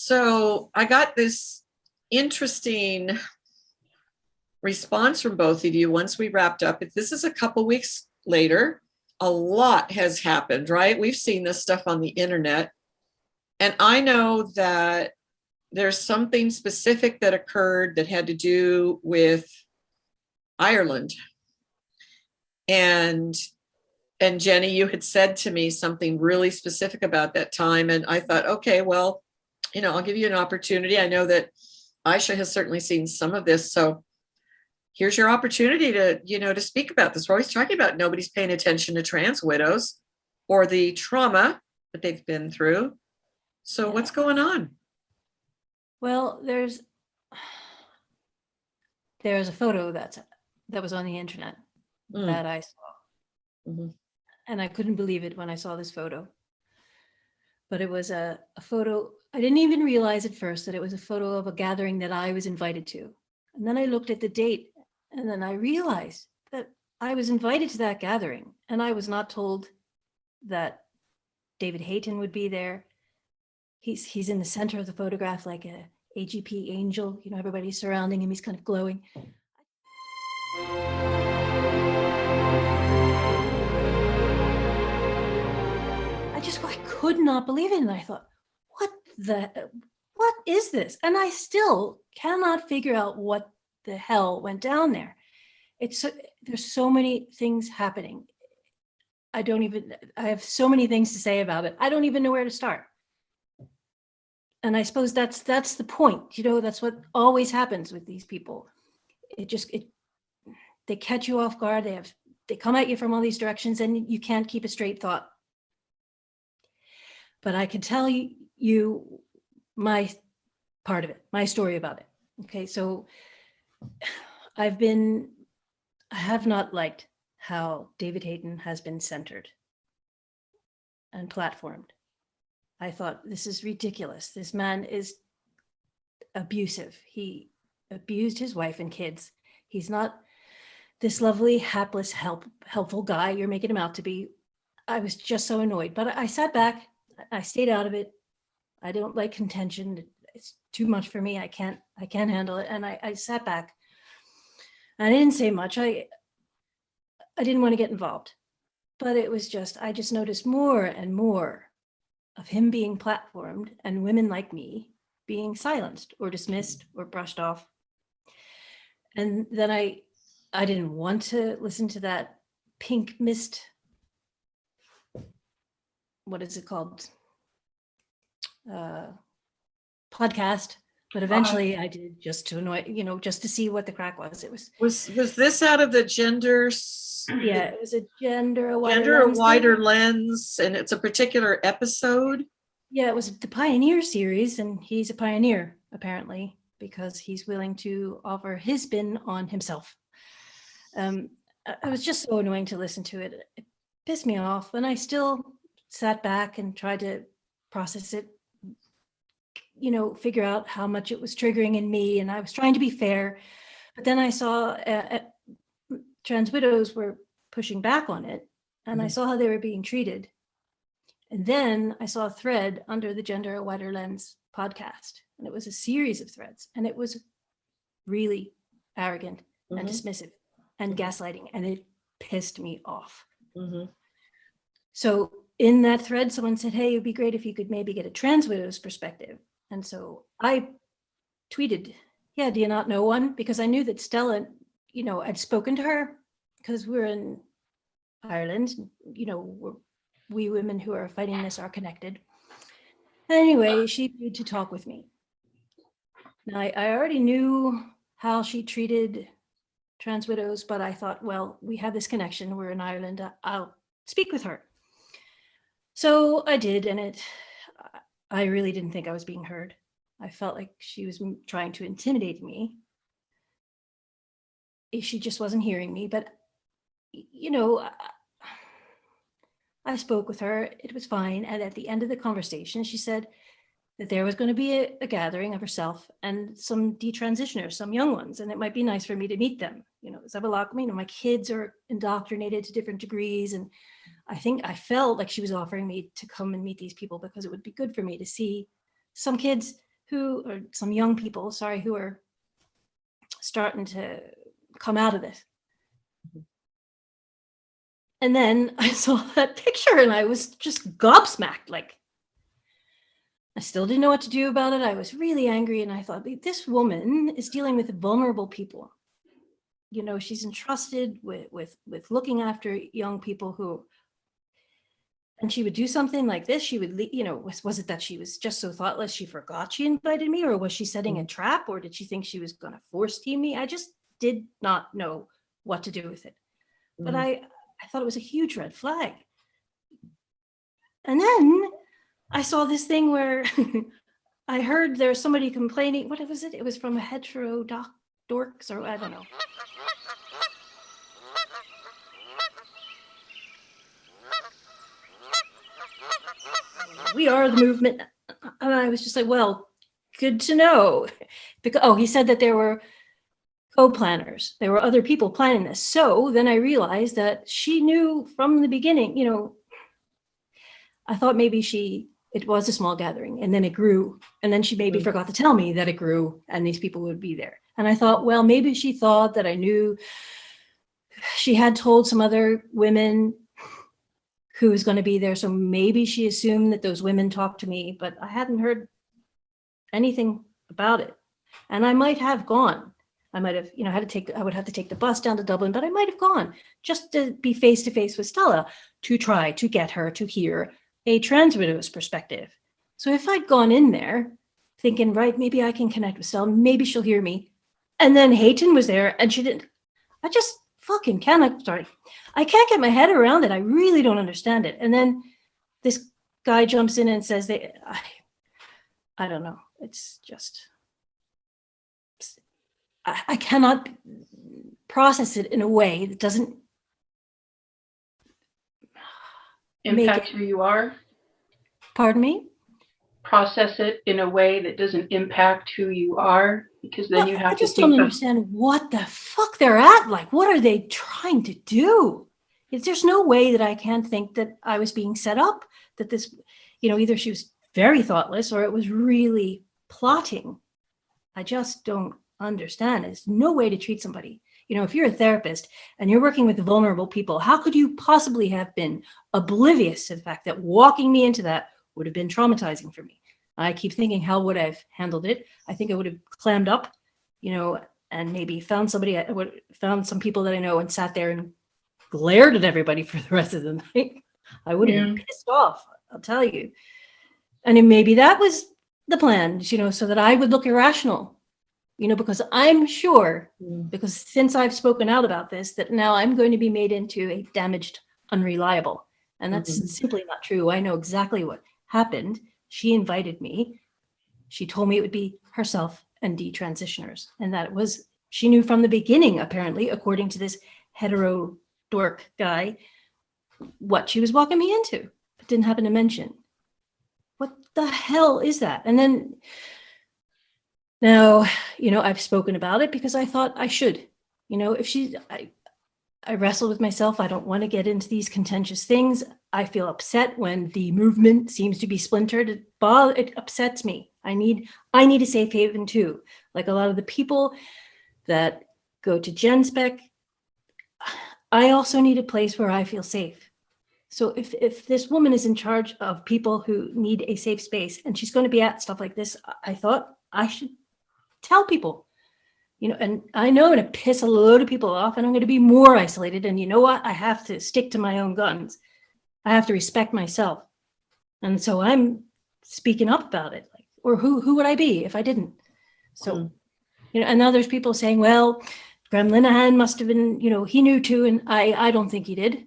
So I got this interesting response from both of you once we wrapped up. If this is a couple weeks later, a lot has happened, right? We've seen this stuff on the internet. And I know that there's something specific that occurred that had to do with Ireland. And Jenny, you had said to me something really specific about that time. And I thought, okay, well, I'll give you an opportunity. I know that Ayesha has certainly seen some of this. So here's your opportunity to, to speak about this. We're always talking about nobody's paying attention to trans widows or the trauma that they've been through. So what's going on? Well, there's a photo that was on the internet that I saw. Mm-hmm. And I couldn't believe it when I saw this photo. But it was a photo, I didn't even realize at first that it was a photo of a gathering that I was invited to. And then I looked at the date and then I realized that I was invited to that gathering and I was not told that David Hayton would be there. He's in the center of the photograph like a AGP angel, everybody's surrounding him, he's kind of glowing. I could not believe it. And I thought, what is this? And I still cannot figure out what the hell went down there. There's so many things happening. I have so many things to say about it. I don't even know where to start. And I suppose that's the point, that's what always happens with these people. They catch you off guard. They come at you from all these directions and you can't keep a straight thought. But I can tell you my part of it, my story about it. Okay, so I have not liked how David Hayton has been centered and platformed. I thought, this is ridiculous. This man is abusive. He abused his wife and kids. He's not this lovely, hapless, helpful guy you're making him out to be. I was just so annoyed, but I sat back. I stayed out of it. I don't like contention. It's too much for me. I can't handle it. And I sat back. I didn't say much. I didn't want to get involved, but it was I just noticed more and more of him being platformed and women like me being silenced or dismissed or brushed off. And then I didn't want to listen to that pink mist. What is it called? Podcast. But eventually I did, just to annoy, just to see what the crack was. Was this out of the gender? Yeah, it was a a wider lens, and it's a particular episode. Yeah, it was the Pioneer series, and he's a pioneer apparently because he's willing to offer his spin on himself. It was just so annoying to listen to it. It pissed me off, and I still sat back and tried to process it, figure out how much it was triggering in me. And I was trying to be fair, but then I saw Transwidows were pushing back on it, and I saw how they were being treated. And then I saw a thread under the Gender a Wider Lens podcast, and it was a series of threads, and it was really arrogant and dismissive and gaslighting, and it pissed me off. So in that thread, someone said, hey, it'd be great if you could maybe get a Transwidows perspective. And so I tweeted, yeah, do you not know one? Because I knew that Stella, I'd spoken to her because we're in Ireland, we women who are fighting this are connected. Anyway, she agreed to talk with me. Now, I already knew how she treated Transwidows, but I thought, well, we have this connection. We're in Ireland. I'll speak with her. So I did, and I really didn't think I was being heard. I felt like she was trying to intimidate me. She just wasn't hearing me, but I spoke with her, it was fine. And at the end of the conversation, she said that there was going to be a gathering of herself and some detransitioners, some young ones, and it might be nice for me to meet them. My kids are indoctrinated to different degrees. And I felt like she was offering me to come and meet these people because it would be good for me to see some kids or some young people, sorry, who are starting to come out of this. And then I saw that picture and I was just gobsmacked. Like, I still didn't know what to do about it. I was really angry. And I thought, this woman is dealing with vulnerable people. You know, she's entrusted with looking after young people who, and she would do something like this. She would, you know, was it that she was just so thoughtless she forgot she invited me, or was she setting a trap, or did she think she was going to force team me? I just did not know what to do with it. But I thought it was a huge red flag. And then I saw this thing where I heard there was somebody complaining. What was it? It was from a hetero dorks, or I don't know. We are the movement. And I was just like, well, good to know. Because, he said that there were co-planners. There were other people planning this. So then I realized that she knew from the beginning, you know, I thought maybe it was a small gathering and then it grew. And then she maybe forgot to tell me that it grew and these people would be there. And I thought, well, maybe she thought that I knew. She had told some other women who was going to be there. So maybe she assumed that those women talked to me, but I hadn't heard anything about it. And I might have gone. I might have, you know, I would have to take the bus down to Dublin, but I might have gone just to be face to face with Stella to try to get her to hear a Transwidows perspective. So if I'd gone in there thinking, right, maybe I can connect with Stella, maybe she'll hear me. And then Hayton was there and she didn't. I just fucking cannot, I can't get my head around it. I really don't understand it. And then this guy jumps in and says, I don't know. It's just, I cannot process it in a way that doesn't impact who you are. Pardon me? Process it in a way that doesn't impact who you are, because then you have to. I just don't understand what the fuck they're at. Like, what are they trying to do? There's no way that I can think that I was being set up, that this, you know, either she was very thoughtless or it was really plotting. I just don't understand. There's no way to treat somebody. You know, if you're a therapist and you're working with vulnerable people, how could you possibly have been oblivious to the fact that walking me into that would have been traumatizing for me? I keep thinking, how would I have handled it? I think I would have clammed up, you know, and maybe found some people that I know and sat there and glared at everybody for the rest of the night. I would have been pissed off, I'll tell you. And then maybe that was the plan, you know, so that I would look irrational, you know, because I'm sure, because since I've spoken out about this, that now I'm going to be made into a damaged unreliable. And that's simply not true. I know exactly what happened. She invited me. She told me it would be herself and detransitioners. And that it was, she knew from the beginning, apparently, according to this hetero dork guy, what she was walking me into, but didn't happen to mention. What the hell is that? And then now, you know, I've spoken about it because I thought I should, you know, if I wrestle with myself. I don't want to get into these contentious things. I feel upset when the movement seems to be splintered. It upsets me. I need a safe haven too. Like a lot of the people that go to Genspect, I also need a place where I feel safe. So if this woman is in charge of people who need a safe space and she's going to be at stuff like this, I thought I should tell people. You know, and I know I'm going to piss a load of people off and I'm going to be more isolated. And you know what? I have to stick to my own guns. I have to respect myself. And so I'm speaking up about it. Like, or who would I be if I didn't? So, you know, and now there's people saying, well, Graham Linehan must have been, you know, he knew too. And I don't think he did.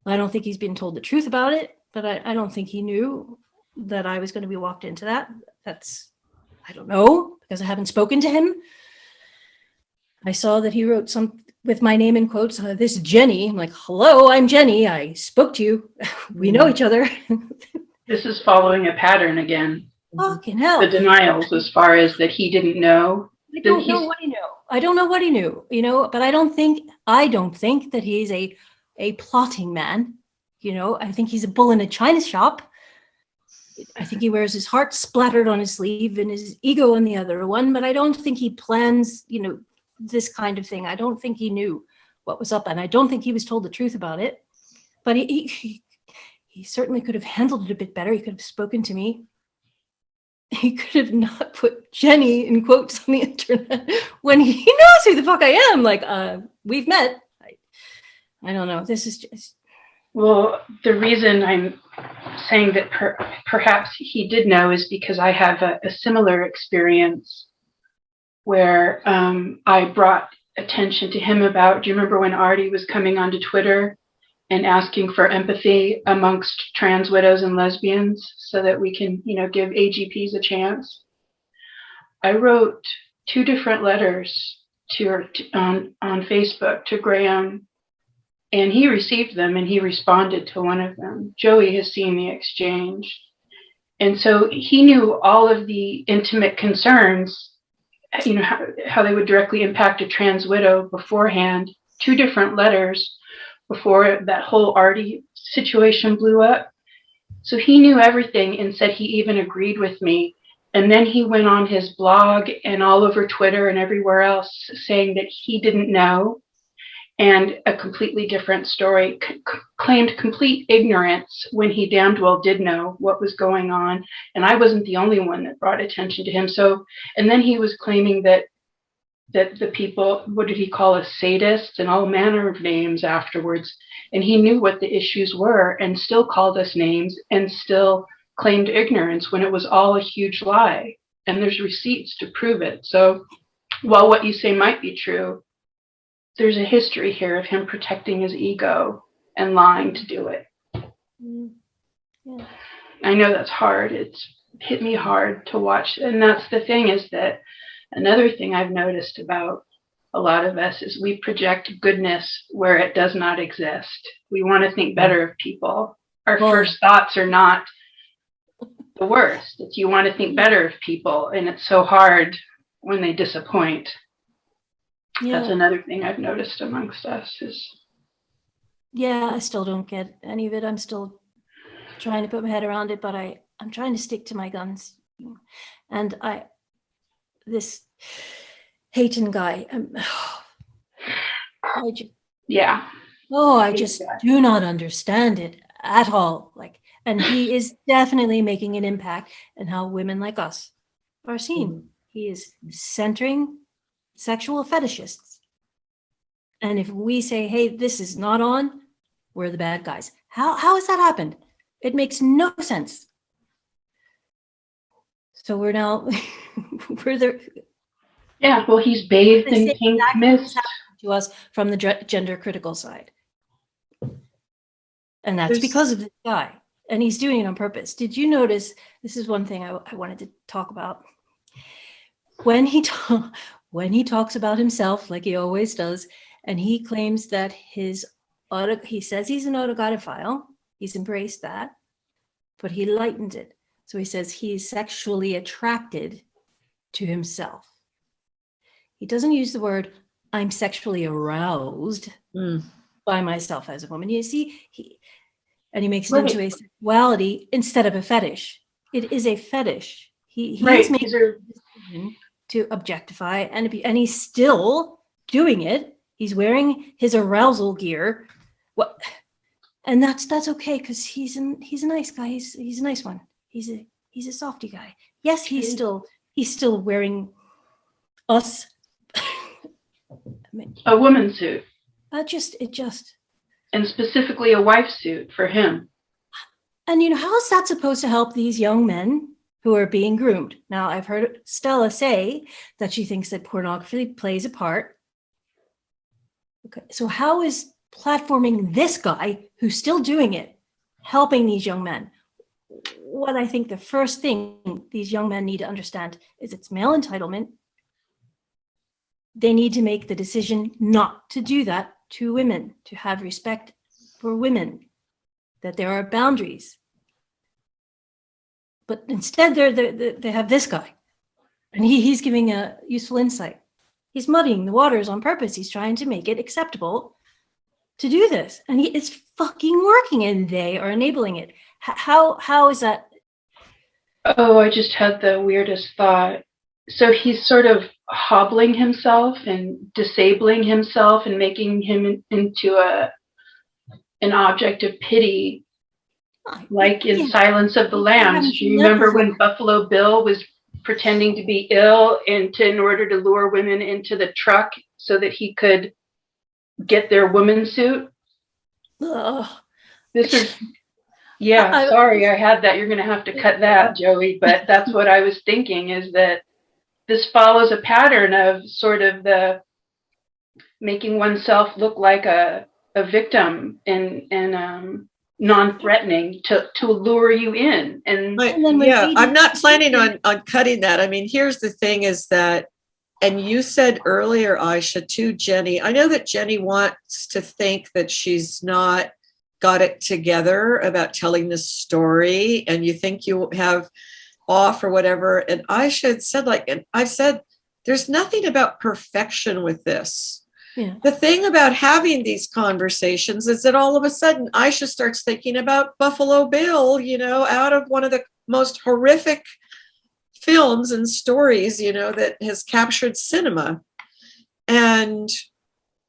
I don't think he's been told the truth about it, but I don't think he knew that I was going to be walked into that. I don't know, because I haven't spoken to him. I saw that he wrote some with my name in quotes, this Jenny. I'm like, hello, I'm Jenny. I spoke to you. We know each other. This is following a pattern again. Fucking hell. The denials as far as that he didn't know. I don't know what he knew. I don't know what he knew, you know, but I don't think that he's a plotting man. You know, I think he's a bull in a china shop. I think he wears his heart splattered on his sleeve and his ego on the other one, but I don't think he plans, this kind of thing. I don't think he knew what was up, and I don't think he was told the truth about it. But he certainly could have handled it a bit better. He could have spoken to me. He could have not put Jenny in quotes on the internet when he knows who the fuck I am. Like, we've met. I don't know. This is just. Well, the reason I'm saying that perhaps he did know is because I have a similar experience where I brought attention to him about, do you remember when Artie was coming onto Twitter and asking for empathy amongst trans widows and lesbians so that we can, give AGPs a chance? I wrote 2 different letters on Facebook to Graham, and he received them and he responded to one of them. Joey has seen the exchange. And so he knew all of the intimate concerns, how they would directly impact a trans widow beforehand, 2 different letters before that whole Artie situation blew up. So he knew everything and said he even agreed with me. And then he went on his blog and all over Twitter and everywhere else saying that he didn't know, and a completely different story, claimed complete ignorance when he damned well did know what was going on. And I wasn't the only one that brought attention to him. So, and then he was claiming that the people, what did he call us, sadists and all manner of names afterwards. And he knew what the issues were and still called us names and still claimed ignorance when it was all a huge lie. And there's receipts to prove it. So while what you say might be true, there's a history here of him protecting his ego and lying to do it. Yeah. I know that's hard. It's hit me hard to watch. And that's the thing, is that another thing I've noticed about a lot of us is we project goodness where it does not exist. We want to think better of people. Our first thoughts are not the worst. It's you want to think better of people, and it's so hard when they disappoint. Yeah. That's another thing I've noticed amongst us is. Yeah, I still don't get any of it. I'm still trying to put my head around it, but I'm trying to stick to my guns. And this Hayton guy, I just do not understand it at all. Like, and he is definitely making an impact in how women like us are seen. He is centering sexual fetishists. And if we say, hey, this is not on, we're the bad guys. How has that happened? It makes no sense. So we're now, yeah, well, he's bathed in pink mist. To us from the gender critical side. And that's because of this guy. And he's doing it on purpose. Did you notice, this is one thing I wanted to talk about. When he talks about himself, like he always does, and he claims that he says he's an autogodophile, he's embraced that, but he lightened it. So he says he's sexually attracted to himself. He doesn't use the word, I'm sexually aroused by myself as a woman. You see, he makes it into a sexuality instead of a fetish. It is a fetish. He's making a decision to objectify, and he's still doing it. He's wearing his arousal gear. And that's okay, because he's a nice guy. He's a nice one. He's a softy guy. Yes, he's still wearing us. A woman's suit. And specifically a wife suit for him. And how is that supposed to help these young men who are being groomed? Now, I've heard Stella say that she thinks that pornography plays a part. Okay, so how is platforming this guy who's still doing it helping these young men? What I think the first thing these young men need to understand is it's male entitlement. They need to make the decision not to do that to women, to have respect for women, that there are boundaries. But instead, they have this guy, and he's giving a useful insight. He's muddying the waters on purpose. He's trying to make it acceptable to do this, and it's fucking working, and they are enabling it. How is that? Oh, I just had the weirdest thought. So he's sort of hobbling himself and disabling himself and making him into an object of pity, like in Yeah, Silence of the I Lambs. haven't Do you seen that remember when before. Buffalo Bill was pretending to be ill and in order to lure women into the truck so that he could get their woman suit? Ugh. This is, yeah, I, sorry I had that. You're going to have to cut that, Joey, but that's what I was thinking, is that this follows a pattern of sort of the making oneself look like a victim and non-threatening to lure you in. And But and then when yeah, I'm Beatty, not planning on cutting that. I mean, here's the thing is that, and you said earlier, Ayesha, too, Jenny, I know that Jenny wants to think that she's not got it together about telling this story, and you think you have off or whatever. And Ayesha had said, like, and I've said, there's nothing about perfection with this. yeah, The thing about having these conversations is that all of a sudden Ayesha starts thinking about Buffalo Bill, out of one of the most horrific films and stories, that has captured cinema. And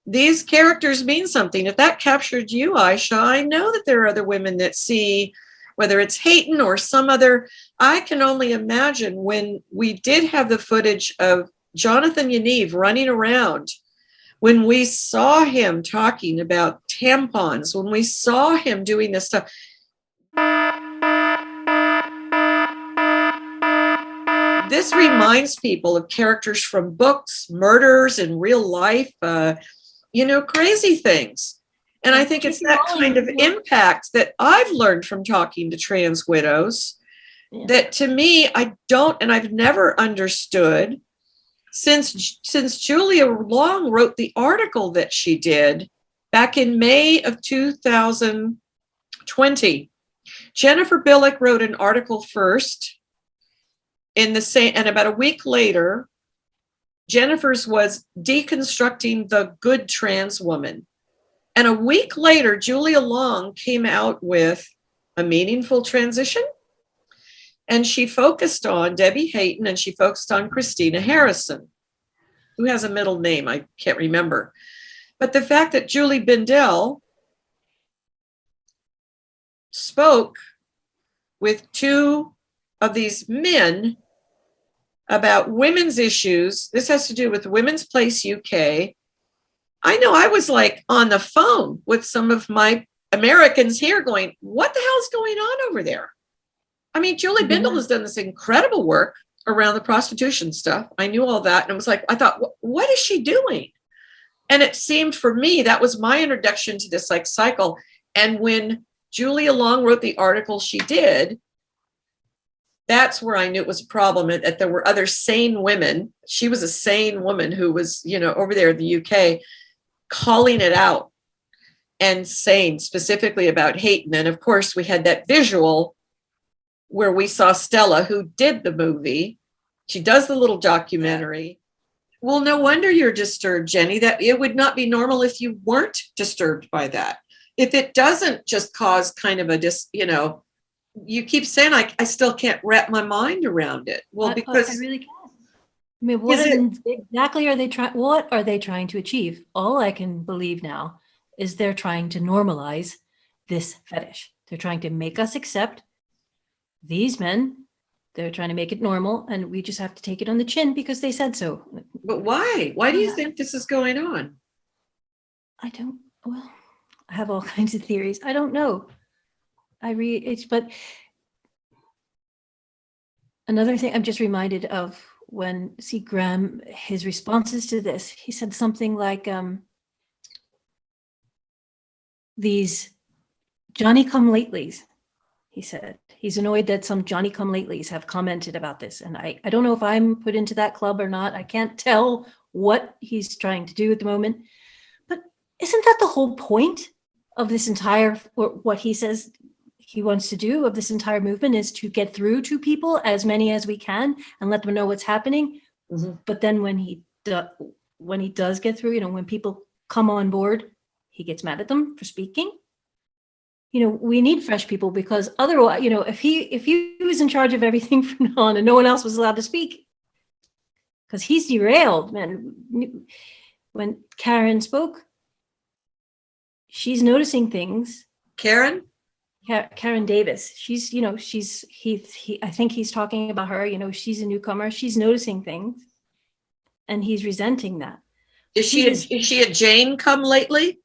these characters mean something. If that captured you, Ayesha, I know that there are other women that see, whether it's Hayton or some other. I can only imagine when we did have the footage of Jonathan Yaniv running around, when we saw him talking about tampons, when we saw him doing this stuff. This reminds people of characters from books, murders in real life, crazy things. And I think it's that kind of impact that I've learned from talking to trans widows, yeah. that to me, I don't, and I've never understood since Julia Long wrote the article that she did back in May of 2020. Jennifer Billick wrote an article first in the same, and about a week later, Jennifer's was deconstructing the good trans woman. And a week later, Julia Long came out with a meaningful transition. And she focused on Debbie Hayton and she focused on Christina Harrison, who has a middle name, I can't remember. But the fact that Julie Bindel spoke with two of these men about women's issues, this has to do with Women's Place UK. I know I was like on the phone with some of my Americans here going, what the hell's going on over there? I mean, Julie Bindel has done this incredible work around the prostitution stuff. I knew all that. And it was like, I thought, what is she doing? And it seemed for me, that was my introduction to this like cycle. And when Julia Long wrote the article she did, that's where I knew it was a problem, and that there were other sane women. She was a sane woman who was, over there in the UK, calling it out and saying specifically about Hayton. And of course, we had that visual where we saw Stella, who did the movie. She does the little documentary. Well, no wonder you're disturbed, Jenny. That it would not be normal if you weren't disturbed by that. If it doesn't just cause kind of you keep saying, I still can't wrap my mind around it. Well, because I really can't. I mean, exactly are they trying? What are they trying to achieve? All I can believe now is they're trying to normalize this fetish. They're trying to make us accept these men. They're trying to make it normal, and we just have to take it on the chin because they said so. But why? Why do you think this is going on? I don't. Well, I have all kinds of theories. I don't know. But another thing I'm just reminded of when Graham, his responses to this, he said something like, these Johnny come latelys, he said. He's annoyed that some Johnny come latelys have commented about this. And I don't know if I'm put into that club or not. I can't tell what he's trying to do at the moment. But isn't that the whole point of this entire, or what he says he wants to do of this entire movement, is to get through to people, as many as we can, and let them know what's happening. Mm-hmm. But then when he does get through, when people come on board, he gets mad at them for speaking. we need fresh people, because otherwise, if he was in charge of everything from now on and no one else was allowed to speak, because he's derailed, man. When Karen spoke, she's noticing things. Karen? Karen Davis. She's, I think he's talking about her, she's a newcomer. She's noticing things and he's resenting that. Is she a Jane come lately?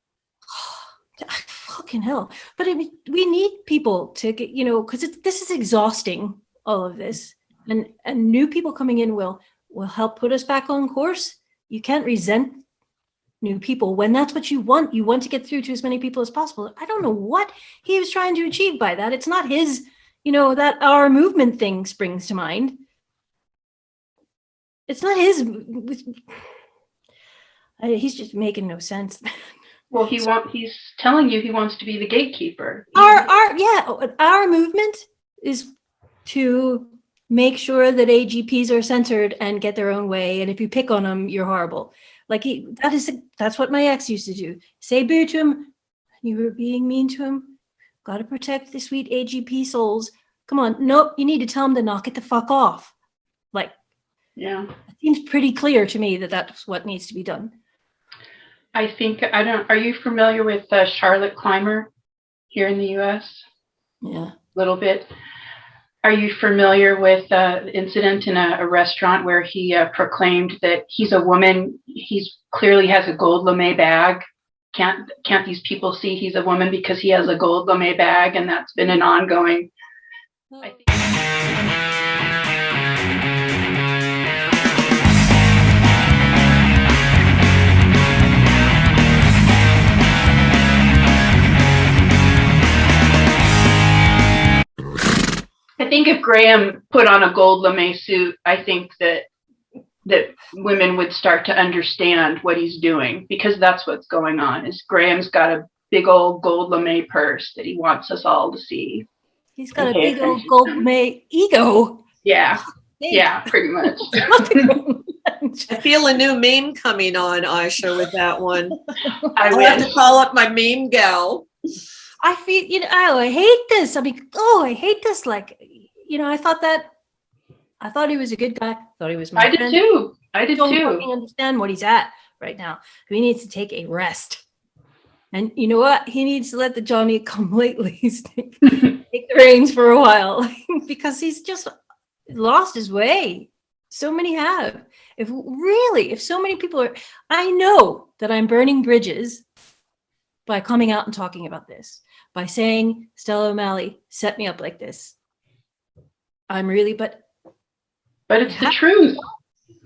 Fucking hell. But I mean, we need people to get, because this is exhausting, all of this. And new people coming in will help put us back on course. You can't resent new people when that's what you want. You want to get through to as many people as possible. I don't know what he was trying to achieve by that. It's not his, that our movement thing springs to mind. It's not his. He's just making no sense. Well, he's telling you he wants to be the gatekeeper. Our movement is to make sure that AGPs are centered and get their own way. And if you pick on them, you're horrible. That's what my ex used to do. Say boo to him. You were being mean to him. Got to protect the sweet AGP souls. Come on. Nope. You need to tell him to knock it the fuck off. Yeah. It seems pretty clear to me that that's what needs to be done. Are you familiar with Charlotte Clymer here in the US? Yeah. A little bit. Are you familiar with the incident in a restaurant where he proclaimed that he's a woman? He's clearly has a gold lame bag. Can't these people see he's a woman because he has a gold lame bag? And that's been an ongoing. I think if Graham put on a gold lame suit, I think that women would start to understand what he's doing, because that's what's going on. Is Graham's got a big old gold lame purse that he wants us all to see. He's got a big old gold lame ego. Yeah. Yeah, pretty much. I feel a new meme coming on, Ayesha, with that one. I'll have to call up my meme gal. I feel, I hate this. I hate this. I thought he was a good guy. Thought he was my friend. I did too. Don't understand what he's at right now. He needs to take a rest. And you know what? He needs to let the Johnny come lately take the reins for a while, because he's just lost his way. So many have. If so many people are, I know that I'm burning bridges by coming out and talking about this, by saying Stella O'Malley set me up like this. But it's the truth.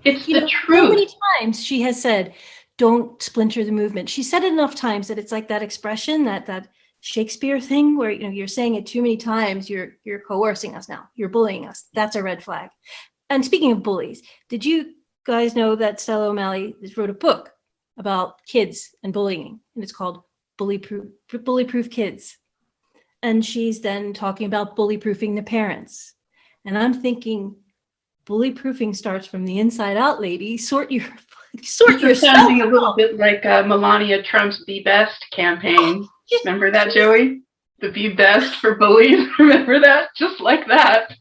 It's the truth. So many times she has said, don't splinter the movement. She said it enough times that it's like that expression, that Shakespeare thing where, you're saying it too many times, you're coercing us now. You're bullying us. That's a red flag. And speaking of bullies, did you guys know that Stella O'Malley wrote a book about kids and bullying? And it's called Bully-Proof Kids. And she's then talking about bully-proofing the parents. And I'm thinking, bully-proofing starts from the inside out, lady. Sort yourself. Sounding a little bit like Melania Trump's Be Best campaign. Remember that, Joey? The Be Best for bullies. Remember that? Just like that.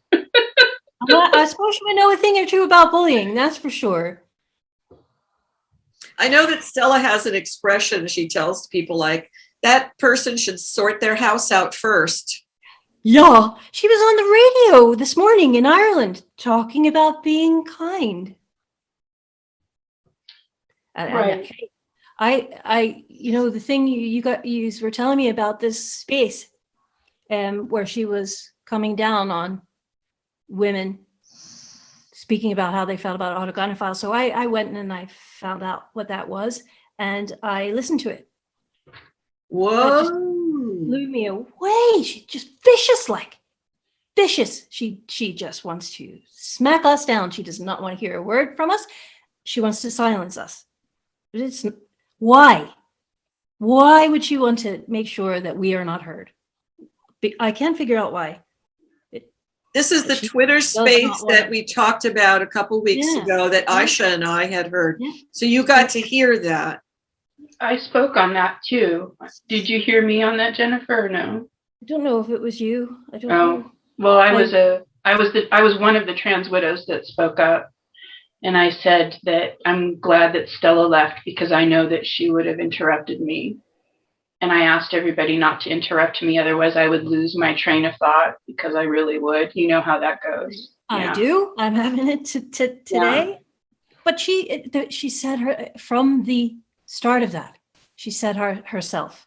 I suppose you would know a thing or two about bullying. That's for sure. I know that Stella has an expression she tells people like, that person should sort their house out first. Yeah, she was on the radio this morning in Ireland talking about being kind. Right. I the thing you were telling me about this space, where she was coming down on women, speaking about how they felt about autogynephiles. So I went and I found out what that was, and I listened to it. Whoa! It blew me away. She just vicious. She just wants to smack us down. She does not want to hear a word from us. She wants to silence us. It's why? Why would she want to make sure that we are not heard? I can't figure out why. This is the Twitter space that we talked about a couple weeks ago that Ayesha and I had heard. Yeah. So you got to hear that. I spoke on that too. Did you hear me on that, Jennifer, or no? I don't know if it was you. I don't Oh, know. well, I was one of the trans widows that spoke up. And I said that I'm glad that Stella left because I know that she would have interrupted me. And I asked everybody not to interrupt me, otherwise I would lose my train of thought because I really would. You know how that goes. I do. I'm having it today. Yeah. But she said her from the start of that. She said herself,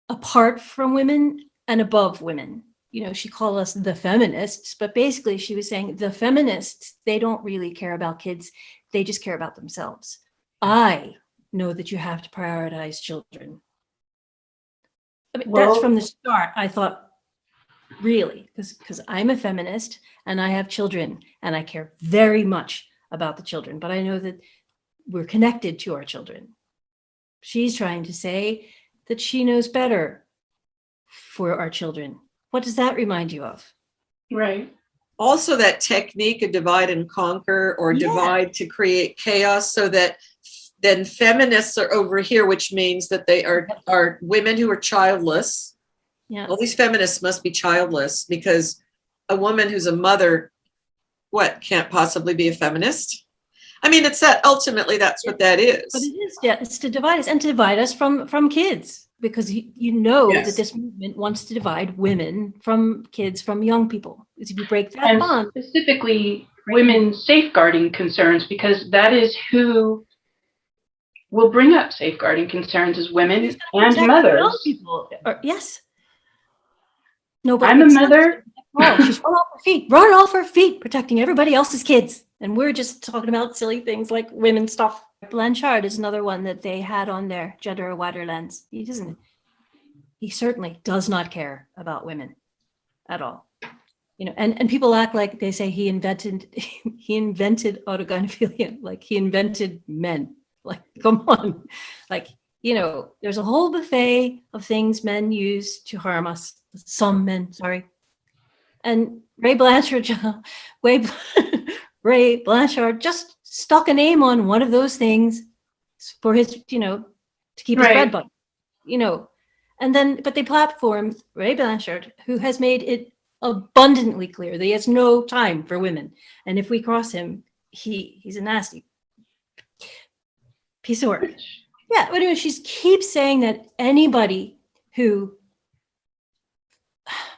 apart from women and above women. You know, she called us the feminists, but basically she was saying the feminists, they don't really care about kids. They just care about themselves. I know that you have to prioritize children. I mean, that's from the start. I thought, really, because I'm a feminist and I have children and I care very much about the children, but I know that we're connected to our children. She's trying to say that she knows better for our children. What does that remind you of? Right. Also, that technique of divide and conquer, or divide to create chaos, so that then feminists are over here, which means that they are women who are childless. Yeah. Well, these feminists must be childless, because a woman who's a mother, can't possibly be a feminist? I mean, it's that ultimately that's what that is. But it is, it's to divide us and to divide us from kids, because you know Yes. that this movement wants to divide women from kids, from young people. If you break that And bond, specifically women's safeguarding concerns, because that is who will bring up safeguarding concerns, as women and mothers. Young people. Yes. No, but I'm a mother. She's run off her feet, protecting everybody else's kids. And we're just talking about silly things like women stuff. Blanchard is another one that they had on their gender wider lens. He certainly does not care about women at all. You know, and people act like they say he invented autogynephilia, like he invented men. Like, come on. Like, you know, there's a whole buffet of things men use to harm us. Some men, sorry. And Ray Blanchard just stuck a name on one of those things for his, you know, to keep his bread buttered, you know. And then, but they platformed Ray Blanchard, who has made it abundantly clear that he has no time for women. And if we cross him, he's a nasty piece of work. Yeah, but anyway, she keeps saying that anybody who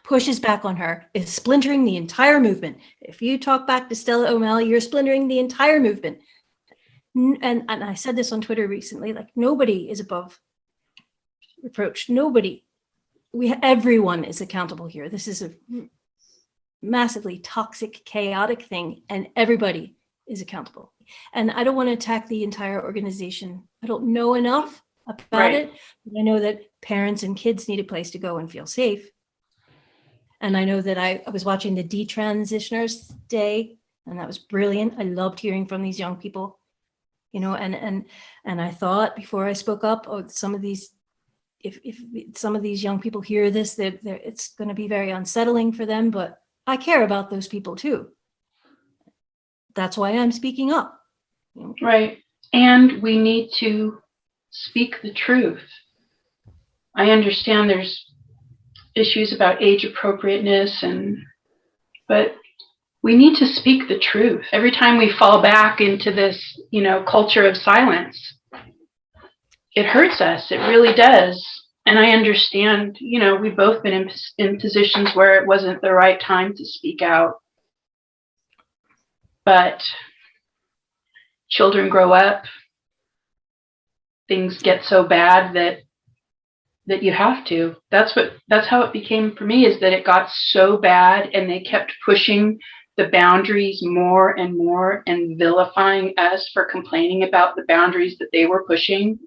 pushes back on her is splintering the entire movement. If you talk back to Stella O'Malley, you're splintering the entire movement. And I said this on Twitter recently, like, nobody is above reproach. Nobody. Everyone is accountable here. This is a massively toxic, chaotic thing, and everybody is accountable. And I don't want to attack the entire organization. I don't know enough about it, but I know that parents and kids need a place to go and feel safe. And I know that I was watching the Detransitioners Day, and that was brilliant. I loved hearing from these young people, you know, and I thought before I spoke up, some of these, if some of these young people hear this, it's going to be very unsettling for them, but I care about those people too. That's why I'm speaking up. You know? Right. And we need to speak the truth. I understand there's issues about age appropriateness, but we need to speak the truth. Every time we fall back into this, you know, culture of silence, it hurts us. It really does. And I understand, you know, we've both been in positions where it wasn't the right time to speak out. But children grow up, things get so bad that you have to. That's how it became for me, is that it got so bad and they kept pushing the boundaries more and more and vilifying us for complaining about the boundaries that they were pushing.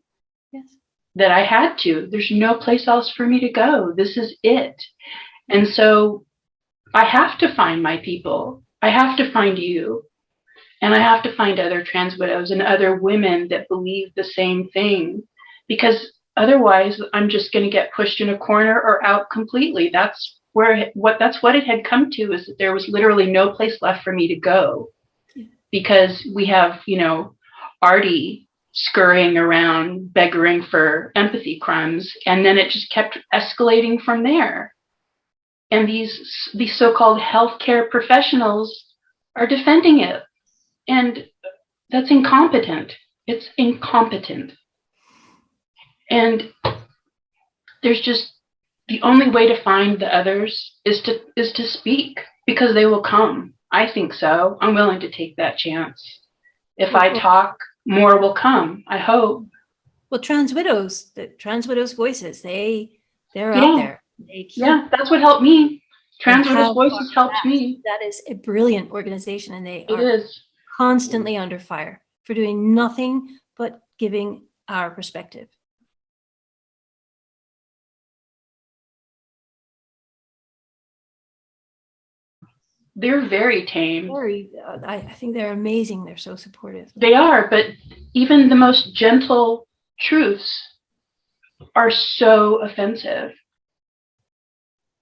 Yes. That I had to. There's no place else for me to go. This is it. And so I have to find my people. I have to find you. And I have to find other trans widows and other women that believe the same thing, because otherwise I'm just going to get pushed in a corner or out completely. That's what it had come to, is that there was literally no place left for me to go, because we have, you know, Artie scurrying around, begging for empathy crumbs. And then it just kept escalating from there. And these so-called healthcare professionals are defending it. And that's incompetent. It's incompetent. And there's just, the only way to find the others is to speak, because they will come. I think so. I'm willing to take that chance. If I talk, more will come, I hope. Well, Transwidows, the Transwidows voices, they're out there. Yeah, that's what helped me. Transwidows voices helped me. That is a brilliant organization, and they It are is constantly under fire for doing nothing but giving our perspective. They're very tame. I think they're amazing. They're so supportive. They are, but even the most gentle truths are so offensive.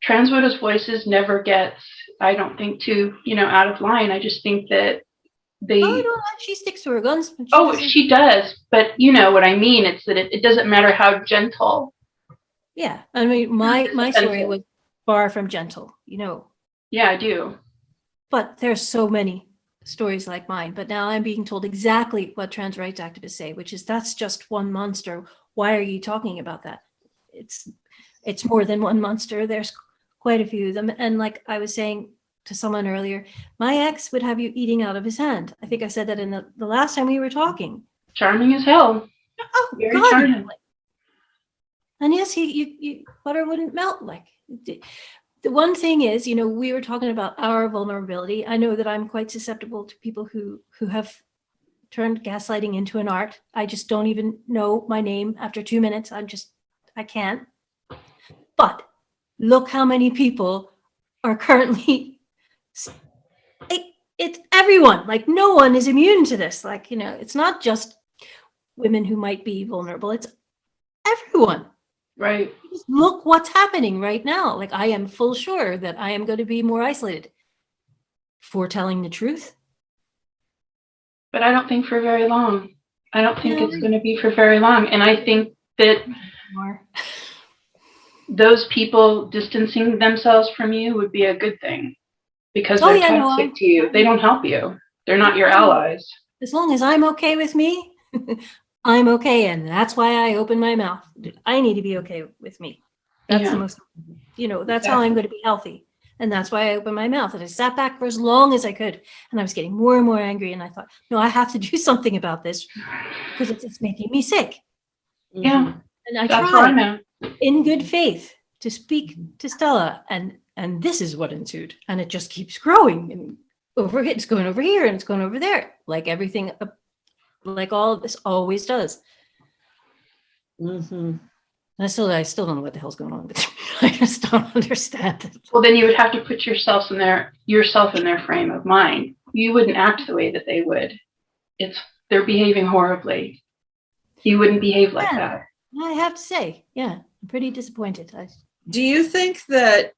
Transwidows voices never gets, I don't think, too, out of line. I just think that they... Oh, I don't know. She sticks to her guns. She does. But you know what I mean. It's that it doesn't matter how gentle. Yeah. I mean, my story was far from gentle, Yeah, I do. But there's so many stories like mine. But now I'm being told exactly what trans rights activists say, which is, that's just one monster. Why are you talking about that? It's more than one monster. There's quite a few of them. And like I was saying to someone earlier, my ex would have you eating out of his hand. I think I said that in the last time we were talking. Charming as hell. Oh, very God. charming. And yes, butter wouldn't melt. Like, the one thing is, we were talking about our vulnerability. I know that I'm quite susceptible to people who have turned gaslighting into an art. I just don't even know my name after 2 minutes. I can't. But look how many people are currently, it's everyone. Like, no one is immune to this. Like, it's not just women who might be vulnerable. It's everyone. Right. Just look what's happening right now. Like, I am full sure that I am going to be more isolated for telling the truth. But I don't think for very long. I don't think it's going to be for very long. And I think that those people distancing themselves from you would be a good thing, because they're toxic to you. They don't help you. They're not your allies. As long as I'm okay with me, I'm okay. And that's why I open my mouth. I need to be okay with me. That's the most, that's how I'm going to be healthy. And that's why I opened my mouth. And I sat back for as long as I could. And I was getting more and more angry. And I thought, no, I have to do something about this, because it's making me sick. Yeah. And I tried in good faith to speak to Stella. And this is what ensued. And it just keeps growing. And it's going over here and it's going over there. Like everything, like all of this always does. Mm-hmm. I still don't know what the hell's going on, but I just don't understand it. Well, then you would have to put yourself in their frame of mind. You wouldn't act the way that they would. They're behaving horribly. You wouldn't behave like that. I have to say, I'm pretty disappointed. Do you think that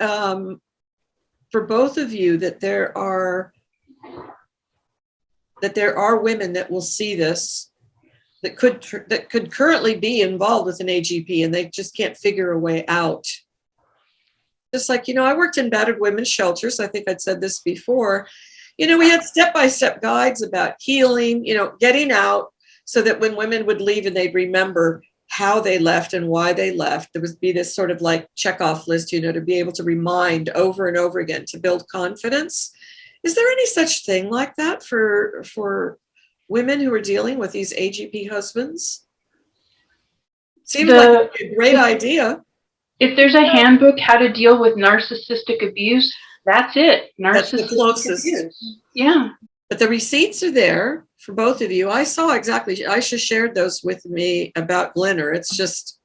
for both of you that there are women that will see this, that could currently be involved with an AGP, and they just can't figure a way out? Just like, I worked in battered women's shelters. I think I'd said this before. We had step-by-step guides about healing, getting out, so that when women would leave and they'd remember how they left and why they left, there would be this sort of like checkoff list, to be able to remind over and over again to build confidence. Is there any such thing like that for women who are dealing with these AGP husbands? Seems like a great idea. If there's a handbook how to deal with narcissistic abuse, that's it. That's the closest. Abuse. Yeah. But the receipts are there for both of you. I saw exactly. Ayesha shared those with me about Glenner. It's just,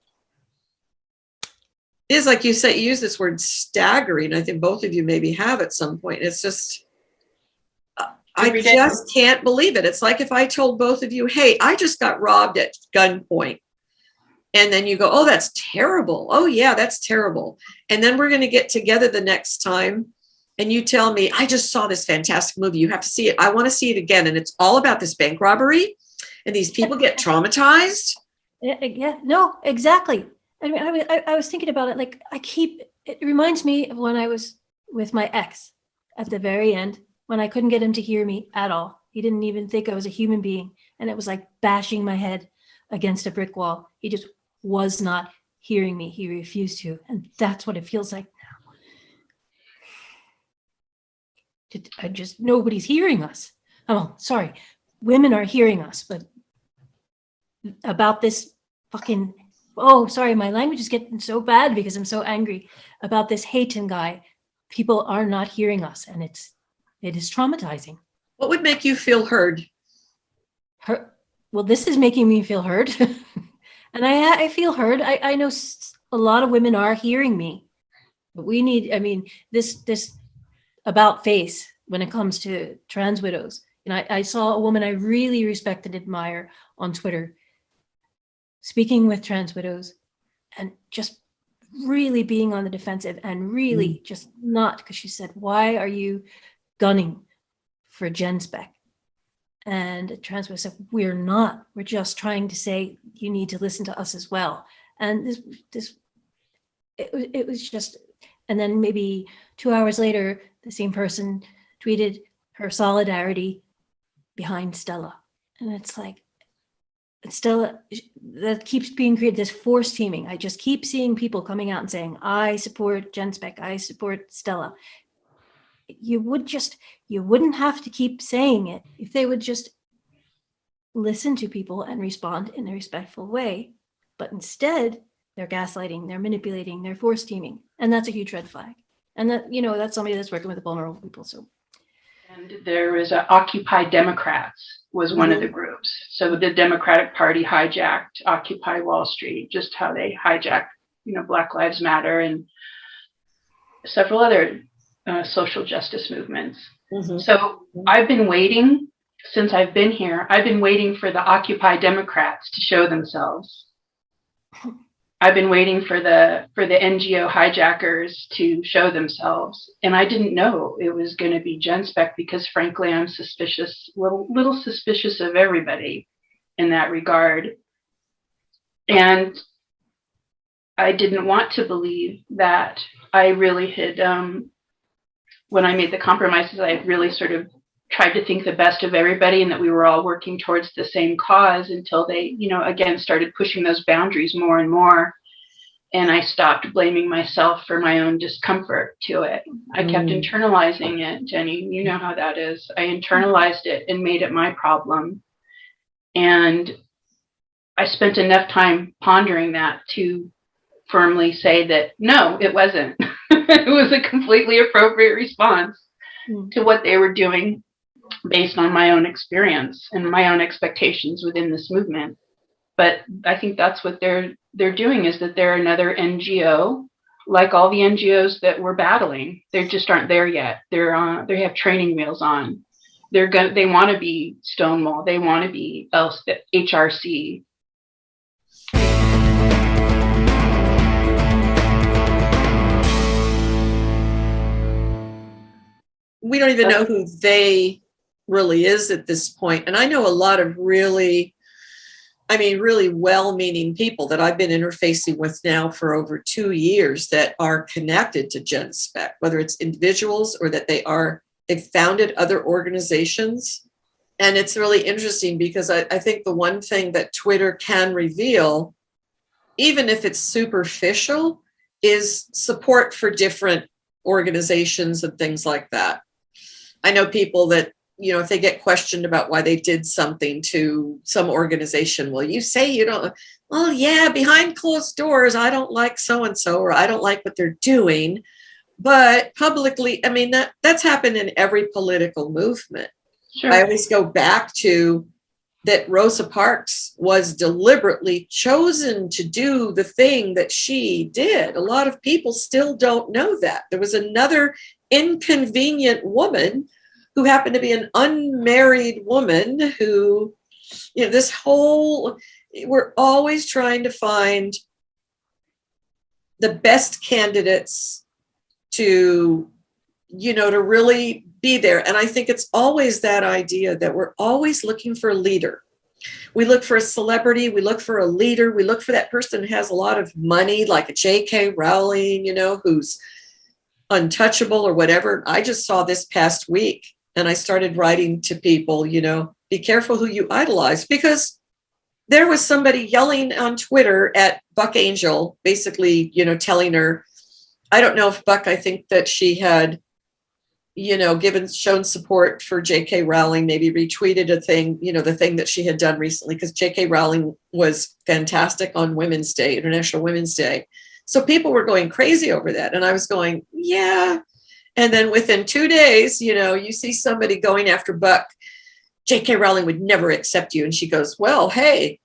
it is like you say, you use this word staggering. I think both of you maybe have at some point. It's just, I just can't believe it. It's like if I told both of you, hey, I just got robbed at gunpoint. And then you go, oh, that's terrible. Oh, yeah, that's terrible. And then we're going to get together the next time. And you tell me, I just saw this fantastic movie. You have to see it. I want to see it again. And it's all about this bank robbery. and these people get traumatized. Yeah, no, exactly. I mean, I was thinking about it. Like it reminds me of when I was with my ex at the very end, when I couldn't get him to hear me at all. He didn't even think I was a human being. And it was like bashing my head against a brick wall. He just was not hearing me. He refused to. And that's what it feels like now. Nobody's hearing us. Oh, sorry. Women are hearing us, but about this fucking, oh, sorry, my language is getting so bad because I'm so angry about this Hayton guy. People are not hearing us, and it is traumatizing. What would make you feel heard? Well, this is making me feel heard. And I feel heard. I know a lot of women are hearing me, but we need, I mean, this about face when it comes to trans widows. And I saw a woman I really respect and admire on Twitter speaking with trans widows and just really being on the defensive and really just not, because she said, why are you gunning for Genspect? And trans widows said, we're not. We're just trying to say you need to listen to us as well. And it was just, and then maybe 2 hours later, the same person tweeted her solidarity behind Stella. And it's like, Stella, that keeps being created, this force teaming. I just keep seeing people coming out and saying, I support Genspect, I support Stella. You wouldn't have to keep saying it if they would just listen to people and respond in a respectful way. But instead, they're gaslighting, they're manipulating, they're force teaming. And that's a huge red flag. And that, that's somebody that's working with vulnerable people. So. And there was Occupy Democrats was one of the groups. So the Democratic Party hijacked Occupy Wall Street, just how they hijacked, Black Lives Matter and several other social justice movements. So I've been waiting since I've been here. I've been waiting for the Occupy Democrats to show themselves. I've been waiting for the NGO hijackers to show themselves, and I didn't know it was going to be Genspect because, frankly, I'm suspicious, little suspicious of everybody in that regard, and I didn't want to believe that I really had. When I made the compromises, I really sort of tried to think the best of everybody, and that we were all working towards the same cause until they, again, started pushing those boundaries more and more. And I stopped blaming myself for my own discomfort to it. I kept internalizing it, Jenny. You know how that is. I internalized it and made it my problem. And I spent enough time pondering that to firmly say that, no, it wasn't. It was a completely appropriate response to what they were doing based on my own experience and my own expectations within this movement. But I think that's what they're doing, is that they're another NGO, like all the NGOs that we're battling. They just aren't there yet. They have training wheels on. They want to be Stonewall. They want to be HRC. We don't even know who they really is at this point. And I know a lot of really well-meaning people that I've been interfacing with now for over 2 years that are connected to Genspect, whether it's individuals or that they've founded other organizations. And it's really interesting because I think the one thing that Twitter can reveal, even if it's superficial, is support for different organizations and things like that. I know people that, if they get questioned about why they did something to some organization, well, you say you don't, well, yeah, behind closed doors, I don't like so-and-so, or I don't like what they're doing. But publicly, I mean, that's happened in every political movement. Sure. I always go back to that Rosa Parks was deliberately chosen to do the thing that she did. A lot of people still don't know that. There was another inconvenient woman who happened to be an unmarried woman who, we're always trying to find the best candidates to really be there. And I think it's always that idea that we're always looking for a leader. We look for a celebrity. We look for a leader. We look for that person who has a lot of money, like a J.K. Rowling, who's untouchable or whatever. I just saw this past week, and I started writing to people, be careful who you idolize, because there was somebody yelling on Twitter at Buck Angel, basically, telling her, I don't know if Buck, I think that she had, shown support for J.K. Rowling, maybe retweeted a thing, the thing that she had done recently, because J.K. Rowling was fantastic on Women's Day, International Women's Day. So people were going crazy over that. And I was going, yeah. And then within 2 days, you see somebody going after Buck. J.K. Rowling would never accept you. And she goes, well, hey,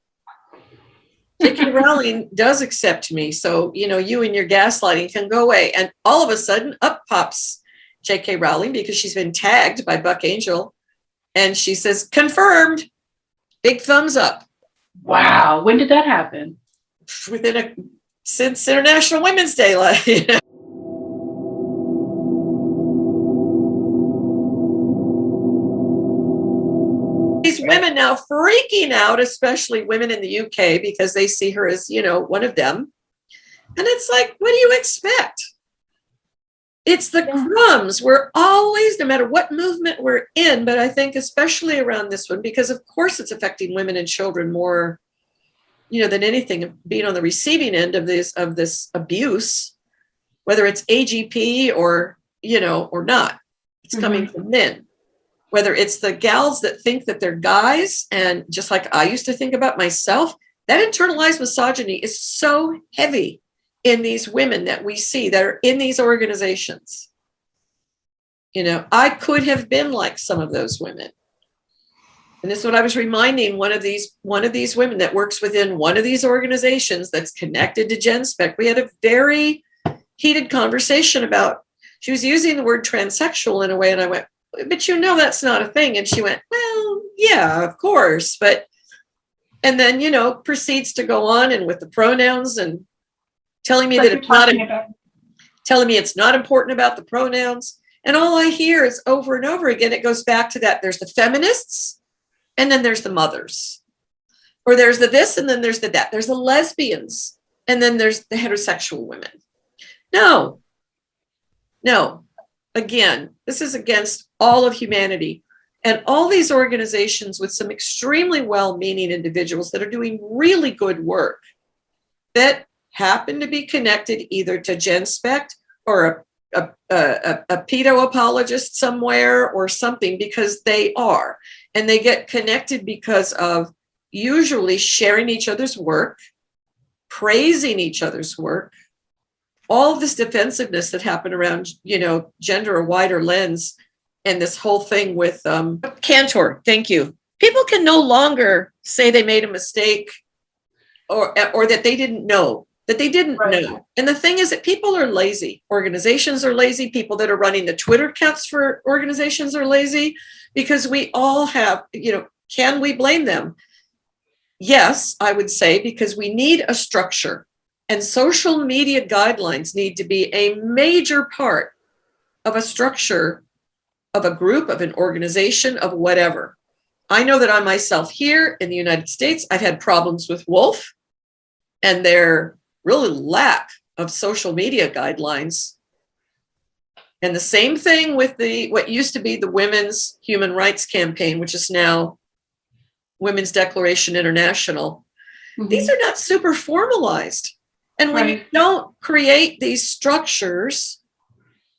J.K. Rowling does accept me. So, you and your gaslighting can go away. And all of a sudden up pops J.K. Rowling, because she's been tagged by Buck Angel. And she says, confirmed, big thumbs up. Wow. When did that happen? Since International Women's Day. These women now freaking out, especially women in the UK, because they see her as, one of them. And it's like, what do you expect? It's the crumbs. We're always, no matter what movement we're in, but I think especially around this one, because of course it's affecting women and children more, than anything, being on the receiving end of this abuse, whether it's AGP or, or not. It's coming from men. Whether it's the gals that think that they're guys, and just like I used to think about myself, that internalized misogyny is so heavy in these women that we see that are in these organizations. I could have been like some of those women. And this is what I was reminding one of these women that works within one of these organizations that's connected to Genspect. We had a very heated conversation about, she was using the word transsexual in a way, and I went, but that's not a thing. And she went, well, yeah, of course. And then, proceeds to go on and with the pronouns and telling me that telling me it's not important about the pronouns. And all I hear is over and over again, it goes back to that. There's the feminists, and then there's the mothers, or there's the this, and then there's the that. There's the lesbians, and then there's the heterosexual women. No. Again, this is against all of humanity. And all these organizations with some extremely well-meaning individuals that are doing really good work that happen to be connected either to Genspect or a pedo apologist somewhere or something, because they are. And they get connected because of usually sharing each other's work, praising each other's work, all of this defensiveness that happened around, gender, a wider lens, and this whole thing with Cantor. Thank you. People can no longer say they made a mistake or that they didn't know. Know. And the thing is that people are lazy. Organizations are lazy. People that are running the Twitter accounts for organizations are lazy, because we all have, can we blame them? Yes, I would say, because we need a structure, and social media guidelines need to be a major part of a structure of a group, of an organization, of whatever. I know that I myself here in the United States, I've had problems with Wolf and their really lack of social media guidelines. And the same thing with what used to be the Women's Human Rights Campaign, which is now Women's Declaration International. These are not super formalized. And when you don't create these structures,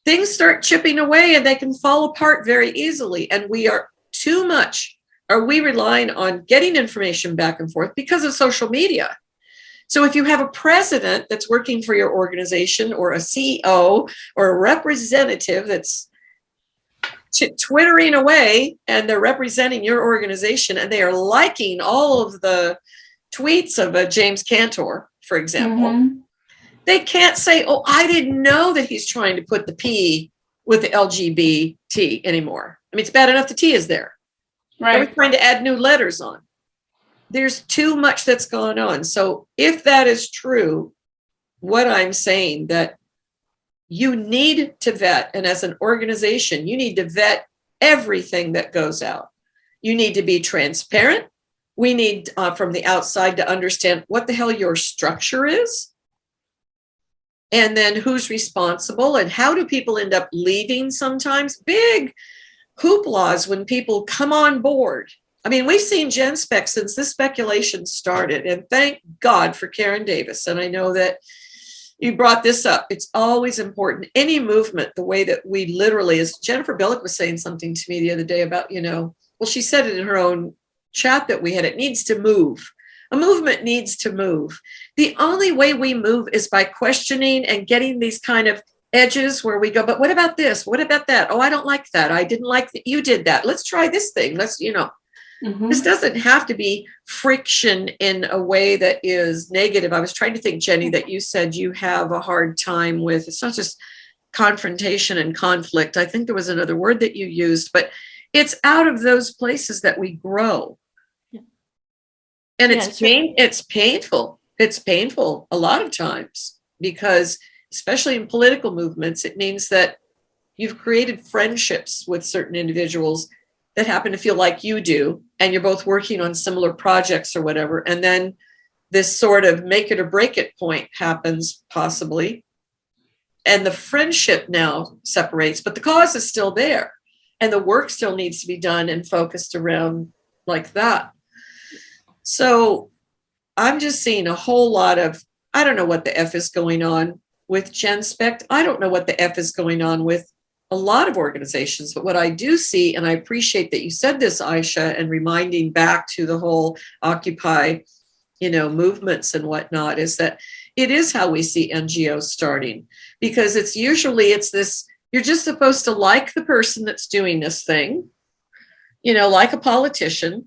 things start chipping away and they can fall apart very easily. And we are relying on getting information back and forth because of social media. So if you have a president that's working for your organization, or a CEO or a representative that's twittering away and they're representing your organization and they are liking all of the tweets of James Cantor, for example, they can't say, oh, I didn't know that he's trying to put the P with the LGBT anymore. I mean, it's bad enough the T is there. Right. We're trying to add new letters on. There's too much that's going on. So if that is true, what I'm saying, that you need to vet, and as an organization, you need to vet everything that goes out. You need to be transparent. We need from the outside to understand what the hell your structure is. And then who's responsible and how do people end up leaving sometimes? Big hooplas when people come on board. I mean, we've seen Genspect since this speculation started, and thank God for Karen Davis. And I know that you brought this up. It's always important. Any movement, the way that we literally, as Jennifer Billick was saying something to me the other day about, well, she said it in her own chat that we had, it needs to move. A movement needs to move. The only way we move is by questioning and getting these kind of edges where we go, but what about this? What about that? Oh, I don't like that. I didn't like that you did that. Let's try this thing. Let's, This doesn't have to be friction in a way that is negative. I was trying to think, Jenny, that you said you have a hard time with, it's not just confrontation and conflict. I think there was another word that you used, but it's out of those places that we grow. And it's painful. It's painful a lot of times because, especially in political movements, it means that you've created friendships with certain individuals that happen to feel like you do, and you're both working on similar projects or whatever. And then this sort of make it or break it point happens possibly. And the friendship now separates, but the cause is still there. And the work still needs to be done and focused around like that. So I'm just seeing a whole lot of, I don't know what the F is going on with Genspect. I don't know what the F is going on with a lot of organizations. But what I do see, and I appreciate that you said this, Ayesha, and reminding back to the whole Occupy, movements and whatnot, is that it is how we see NGOs starting. Because it's this, you're just supposed to like the person that's doing this thing, like a politician.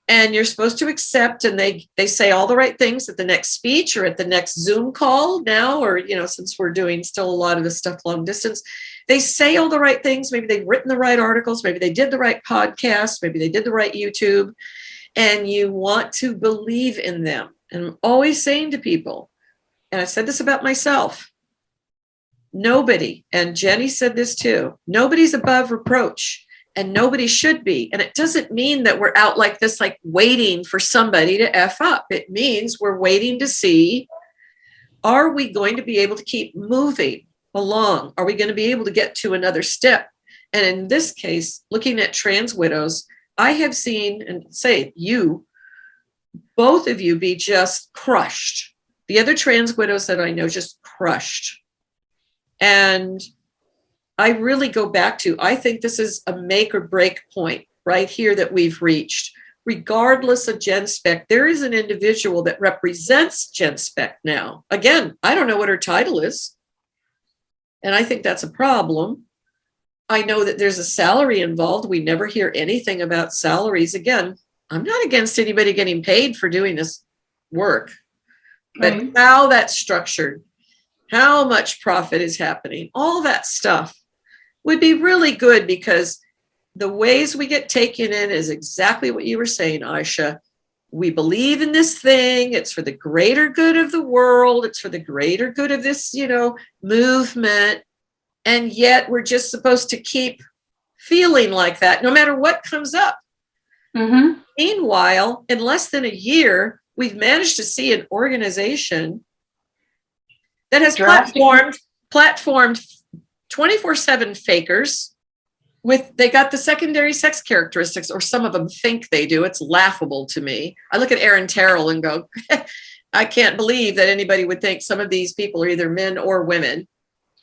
And you're supposed to accept, and they say all the right things at the next speech or at the next Zoom call now, or, since we're doing still a lot of this stuff long distance, they say all the right things. Maybe they've written the right articles. Maybe they did the right podcast. Maybe they did the right YouTube. And you want to believe in them. And I'm always saying to people, and I said this about myself, nobody, and Jenny said this too, nobody's above reproach. And nobody should be. And it doesn't mean that we're out like this, like waiting for somebody to F up. It means we're waiting to see, are we going to be able to keep moving along? Are we going to be able to get to another step? And in this case, looking at Transwidows, I have seen, and say both of you be just crushed. The other Transwidows that I know just crushed. And I really go back to, I think this is a make or break point right here that we've reached. Regardless of Genspect, there is an individual that represents Genspect now. Again, I don't know what her title is. And I think that's a problem. I know that there's a salary involved. We never hear anything about salaries. Again, I'm not against anybody getting paid for doing this work, but how that's structured, how much profit is happening, all that stuff would be really good, because the ways we get taken in is exactly what you were saying, Ayesha. We believe in this thing. It's for the greater good of the world. It's for the greater good of this, movement. And yet we're just supposed to keep feeling like that no matter what comes up. Mm-hmm. Meanwhile, in less than a year, we've managed to see an organization that has platformed 24/7 fakers they got the secondary sex characteristics, or some of them think they do. It's laughable to me. I look at Aaron Terrell and go, I can't believe that anybody would think some of these people are either men or women.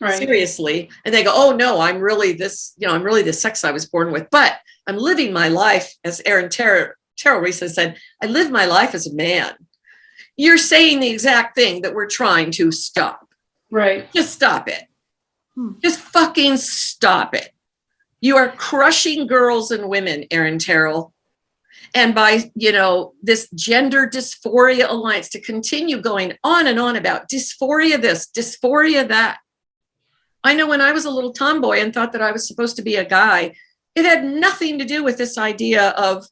Right. Seriously. And they go, oh no, I'm really the sex I was born with, but I'm living my life, as Aaron Terrell recently said, I live my life as a man. You're saying the exact thing that we're trying to stop. Right. Just stop it. Just fucking stop it. You are crushing girls and women, Aaron Terrell. And by, this gender dysphoria alliance to continue going on and on about dysphoria this, dysphoria that. I know when I was a little tomboy and thought that I was supposed to be a guy, it had nothing to do with this idea of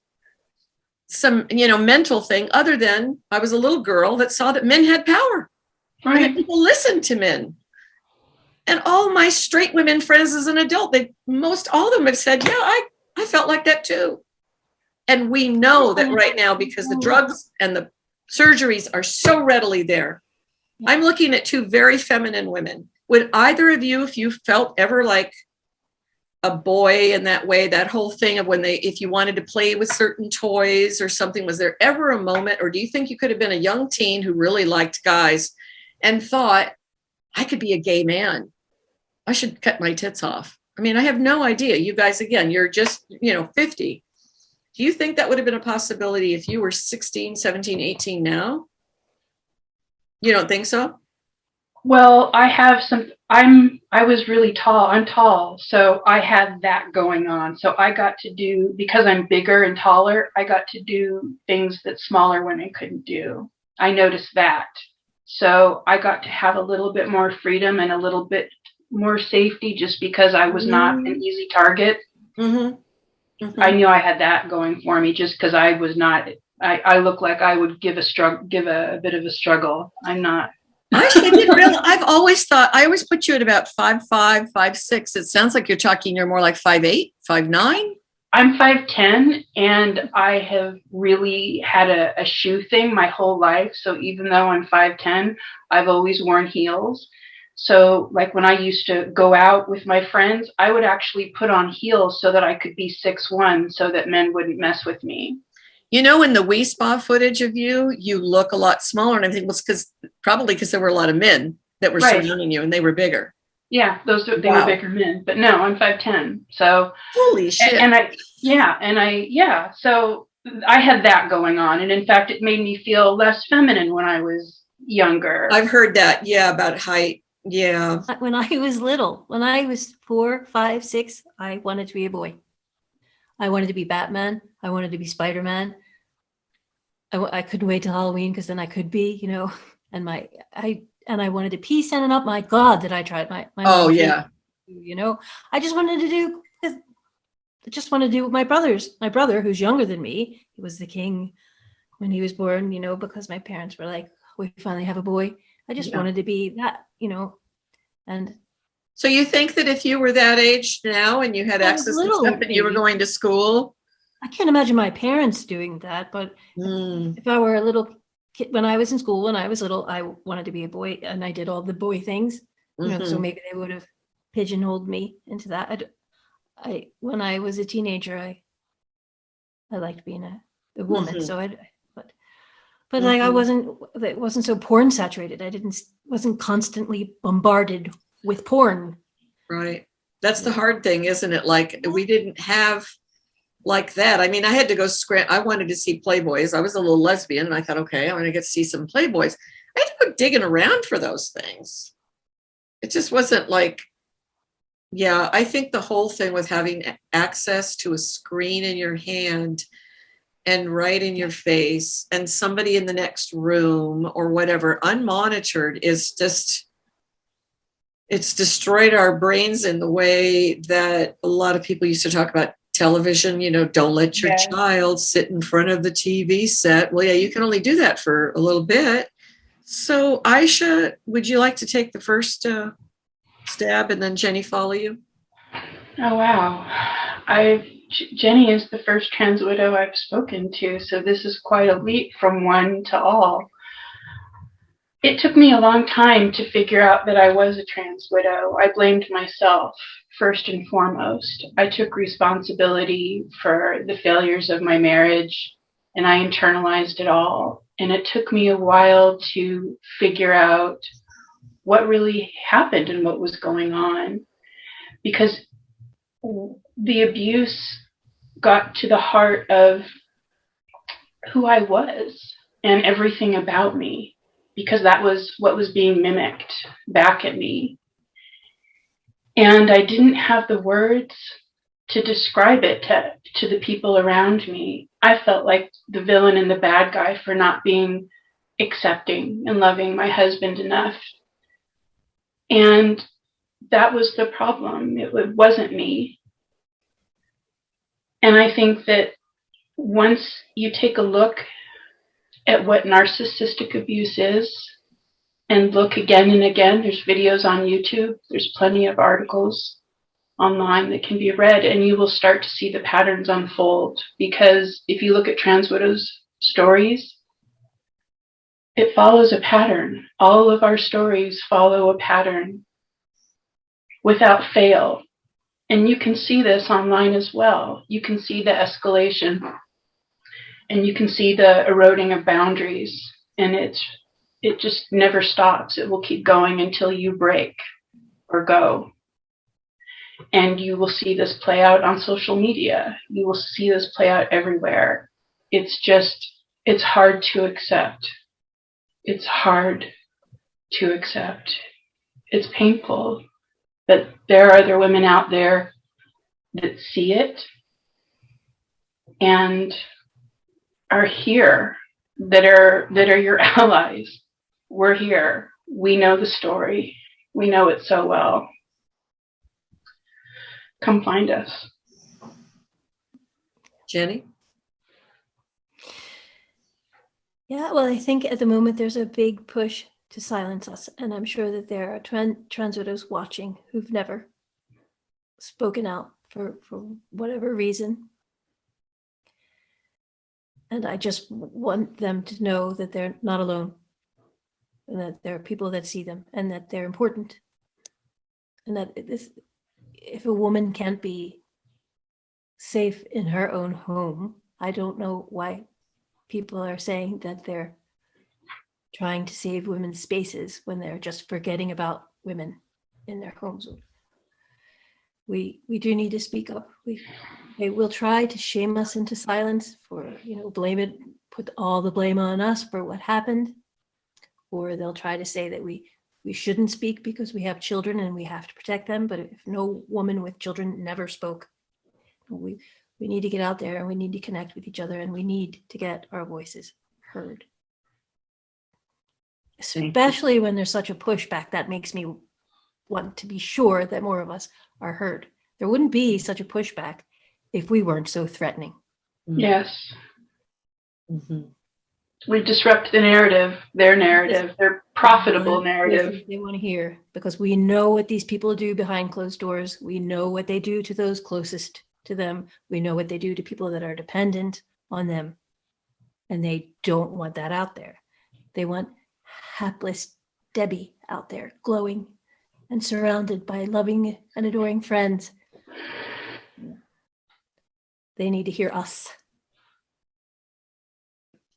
some, mental thing, other than I was a little girl that saw that men had power. Right. And that people listened to men. And all my straight women friends as an adult, all of them have said, yeah, I felt like that too. And we know that right now because the drugs and the surgeries are so readily there. I'm looking at two very feminine women. Would either of you, if you felt ever like a boy in that way, that whole thing of when if you wanted to play with certain toys or something, was there ever a moment, or do you think you could have been a young teen who really liked guys and thought, I could be a gay man. I should cut my tits off. I mean, I have no idea. You guys, again, you're just, 50. Do you think that would have been a possibility if you were 16, 17, 18 now? You don't think so? Well, I was really tall. I'm tall. So I had that going on. So I got to do, because I'm bigger and taller, I got to do things that smaller women couldn't do. I noticed that. So I got to have a little bit more freedom and a little bit more safety just because I was not an easy target. Mm-hmm. Mm-hmm. I knew I had that going for me just because I was not, I look like I would give a bit of a struggle. I'm not. I didn't realize, I've always thought, I always put you at about 5'5", 5'6". It sounds like you're more like 5'8", 5'9". I'm 5'10", and I have really had a shoe thing my whole life. So even though I'm 5'10", I've always worn heels. So like when I used to go out with my friends, I would actually put on heels so that I could be 6'1", so that men wouldn't mess with me. In the Wii Spa footage of you, you look a lot smaller, and I think it was probably because there were a lot of men that were surrounding you, and they were bigger. Yeah, they were bigger men. But no, I'm 5'10". So holy shit. So I had that going on, and in fact, it made me feel less feminine when I was younger. I've heard that. Yeah, about height. Yeah. When I was little, when I was 4, 5, 6, I wanted to be a boy. I wanted to be Batman. I wanted to be Spider-Man. I couldn't wait till Halloween because then I could be, and I wanted to pee standing up. My God, that I tried my oh yeah. I just wanted to do with my brothers. My brother, who's younger than me, he was the king when he was born, because my parents were like, we finally have a boy. I just wanted to be that, and so you think that if you were that age now and you had access to stuff and you were going to school? I can't imagine my parents doing that, but if I were a little kid, when I was in school, when I was little, I wanted to be a boy and I did all the boy things, so maybe they would have pigeonholed me into that. When I was a teenager, I liked being a woman. So but like it wasn't so porn saturated. I wasn't constantly bombarded with porn. Right. That's the hard thing, isn't it? Like we didn't have like that. I mean, I had to go I wanted to see Playboys. I was a little lesbian and I thought, okay, I'm going to get to see some Playboys. I had to go digging around for those things. It just wasn't like, I think the whole thing with having access to a screen in your hand and right in your face and somebody in the next room or whatever, unmonitored, is just, it's destroyed our brains in the way that a lot of people used to talk about television. Don't let your child sit in front of the TV set. Well, yeah, you can only do that for a little bit. So Ayesha, would you like to take the first stab and then Jenny follow you? Oh, wow. Jenny is the first trans widow I've spoken to, so this is quite a leap from one to all. It took me a long time to figure out that I was a trans widow. I blamed myself first and foremost. I took responsibility for the failures of my marriage, and I internalized it all. And it took me a while to figure out what really happened and what was going on, because the abuse got to the heart of who I was and everything about me, because that was what was being mimicked back at me. And I didn't have the words to describe it to the people around me. I felt like the villain and the bad guy for not being accepting and loving my husband enough. And that was the problem. It wasn't me. And I think that once you take a look at what narcissistic abuse is, and look again and again, there's videos on YouTube, there's plenty of articles online that can be read, and you will start to see the patterns unfold. Because if you look at Transwidows stories, it follows a pattern. All of our stories follow a pattern without fail. And you can see this online as well. You can see the escalation, and you can see the eroding of boundaries, and it just never stops. It will keep going until you break or go. And you will see this play out on social media. You will see this play out everywhere. It's hard to accept. It's hard to accept. It's painful. But there are other women out there that see it and are here, that are your allies. We're here. We know the story. We know it so well. Come find us. Jenny? Yeah, well, I think at the moment there's a big push to silence us. And I'm sure that there are Transwidows watching who've never spoken out for whatever reason. And I just want them to know that they're not alone, and that there are people that see them, and that they're important. And that if a woman can't be safe in her own home, I don't know why people are saying that they're trying to save women's spaces when they're just forgetting about women in their homes. We do need to speak up. They will try to shame us into silence, for, put all the blame on us for what happened, or they'll try to say that we shouldn't speak because we have children and we have to protect them. But if no woman with children never spoke, we need to get out there, and we need to connect with each other, and we need to get our voices heard. Especially when there's such a pushback, that makes me want to be sure that more of us are heard. There wouldn't be such a pushback if we weren't so threatening. Yes. Mm-hmm. We disrupt the narrative, their profitable narrative. They want to hear, because we know what these people do behind closed doors. We know what they do to those closest to them. We know what they do to people that are dependent on them. And they don't want that out there. They want hapless Debbie out there, glowing and surrounded by loving and adoring friends. They need to hear us.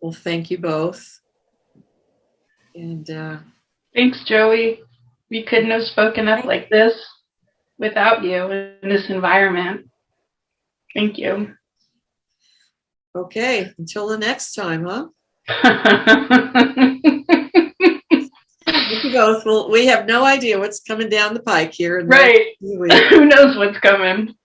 Well, thank you both. And thanks, Joey. We couldn't have spoken up like this without you in this environment. Thank you. Okay, until the next time, huh? Thank you both. Well, we have no idea what's coming down the pike here. Right. Who knows what's coming?